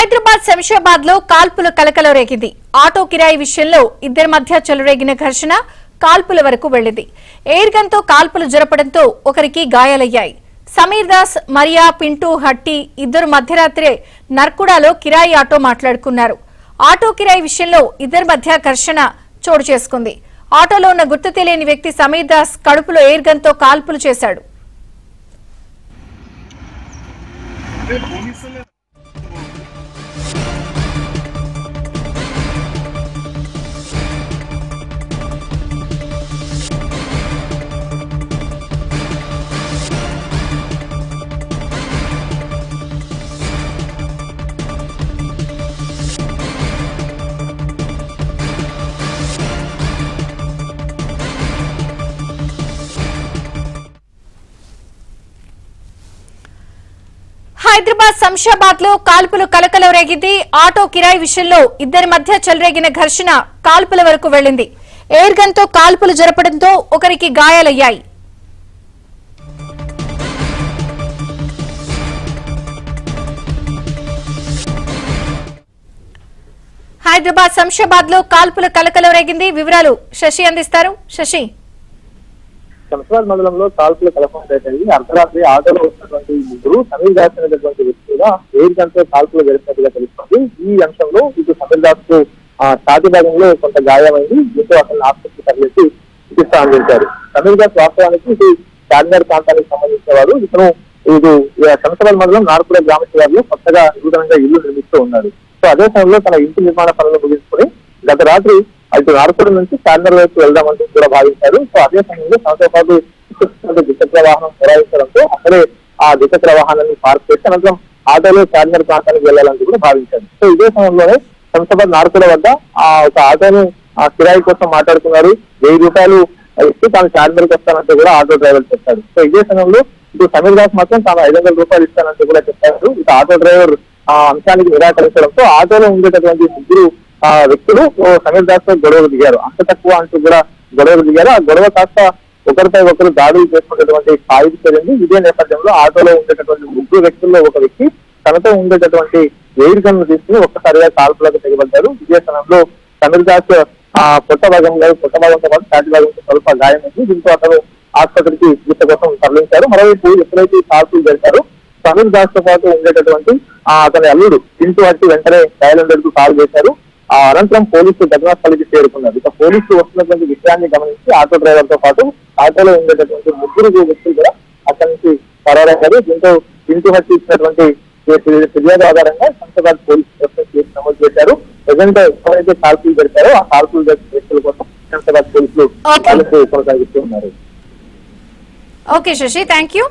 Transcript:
హైదరాబాద్ శంషాబాద్ లో కాల్పుల కలకలం రేగింది. ఆటో కిరాయి విషయంలో ఇద్దరి మధ్య చెలరేగిన ఘర్షణ కాల్పుల వరకు వెళ్లింది. ఎయిర్ గన్ తో కాల్పులు జరపడంతో ఒకరికి గాయాలయ్యాయి. సమీర్ దాస్, మరియా, పింటూ, హట్టి ఇద్దరు మధ్యరాత్రే నర్కుడాలో కిరాయి ఆటో మాట్లాడుకున్నారు. ఆటో కిరాయి విషయంలో ఇద్దరి మధ్య ఘర్షణ చోటు చేసుకుంది. ఆటోలో ఉన్న గుర్తు తెలియని వ్యక్తి సమీర్ దాస్ కడుపులో ఎయిర్ గన్ తో కాల్పులు చేశాడు. హైదరాబాద్ శంషాబాద్ లో కాల్పులు కలకలం రేగింది. ఆటో కిరాయి విషయంలో ఇద్దరి మధ్య చెలరేగిన ఘర్షణ కాల్పుల వరకు వెళ్లింది. ఎయిర్ గన్ తో కాల్పులు జరపడంతో ఒకరికి గాయాలయ్యాయి. హైదరాబాద్ శంషాబాద్ లో కాల్పుల కలకలం రేగింది. వివరాలు శశి అందిస్తారు. శశి, శంషాబాద్ మండలంలో కాల్పుల కలకలం రేగింది. అర్ధరాత్రి ఆటోలో వచ్చినటువంటి ముగ్గురు సమీర్ దాస్ అనేటువంటి వ్యక్తిగా ఎయిర్ గన్ తో కాల్పులు జరిపినట్టుగా తెలుస్తుంది. ఈ అంశంలో ఇటు సమీర్ దాస్ కు ఛాతీ భాగంలో కొంత గాయమైంది. దీంతో అతను ఆసుపత్రికి తరలించి చికిత్స అందించారు. సమీర్ దాస్ వాస్తవానికి ఇటు చార్మినార్ ప్రాంతానికి సంబంధించిన వాడు. ఇతను ఇటు శంషాబాద్ మండలం నార్కుడ గ్రామ శివారులో కొత్తగా నూతనంగా ఇల్లు నిర్మిస్తూ ఉన్నాడు. సో అదే సమయంలో తన ఇంటి నిర్మాణ పనులు ముగించుకుని గత రాత్రి అటు నార్కుడ నుంచి చార్మినార్ వైపు వెళ్దామంటూ కూడా భావించారు. సో అదే సమయంలో సంవత్సరాలు ద్విచక్ర వాహనం మొరాయించడంతో అక్కడే ఆ ద్విచక్ర వాహనాన్ని పార్క్ చేసి అనంతరం ఆటోలో చార్మినార్ ప్రాంతానికి వెళ్లాలంటూ కూడా భావించారు. సో ఇదే సమయంలోనే శంషాబాద్ నార్కుడ వద్ద ఒక ఆటోను కిరాయి కోసం మాట్లాడుకున్నారు. 1000 రూపాయలు ఇచ్చి తాను చార్మినార్కి వస్తానంటే కూడా ఆటో డ్రైవర్ చెప్పాడు. సో ఇదే సమయంలో ఇటు సమీర్ దాస్ మాత్రం తాను 500 రూపాయలు ఇస్తానంటే కూడా చెప్పారు. ఇటు ఆటో డ్రైవర్ ఆ అంశానికి నిరాకరించడంతో ఆటోలో ఉండేటటువంటి ముగ్గురు వ్యక్తులు సమీర్ దాస్ తో గొడవకు దిగారు. అంత తక్కువ అంటూ కూడా గొడవకు దిగారు. ఆ గొడవ కాస్త ఒకరిపై ఒకరు దాడులు చేసుకునేటువంటి స్థాయికి చేరింది. ఇదే నేపథ్యంలో ఆటోలో ఉండేటటువంటి ముగ్గురు వ్యక్తుల్లో ఒక వ్యక్తి తనతో ఉండేటటువంటి ఎయిర్ గన్ తీసుకుని ఒక్కసారిగా కాల్పులకు తెగబడ్డారు. ఇదే సమయంలో సమీర్ దాస్ పొట్ట భాగంతో పాటు ఛాతీ భాగంతో స్వల్ప గాయమైంది. దీంతో అతను ఆసుపత్రికి చికిత్స కోసం తరలించారు. మరోవైపు ఎప్పుడైతే కాల్పులు జరిపారో సమీర్ దాస్ తో పాటు ఉండేటటువంటి అతని అల్లుడు పింటూ హట్టి వెంటనే డయల్ కు కాల్ చేశారు. అనంతరం పోలీసులు ఘటనాస్థలికి చేరుకున్నారు. ఇక పోలీసులు వస్తున్నటువంటి విషయాన్ని గమనించి ఆటో డ్రైవర్ తో పాటు ఆటోలో ఉండేటటువంటి ముగ్గురు వ్యక్తులు కూడా అక్కడి నుంచి పరారయ్యారు. దీంతో పింటూ హట్టి ఇచ్చినటువంటి ఫిర్యాదు ఆధారంగా శంషాబాద్ పోలీసులు కేసు నమోదు చేశారు. ప్రజెంట్ ఎవరైతే కాల్పులు జరిపారో ఆ కాల్పులు జరిపిన వ్యక్తుల కోసం శంషాబాద్ పోలీసులు కొనసాగిస్తూ ఉన్నారు. Okay Shashi, thank you.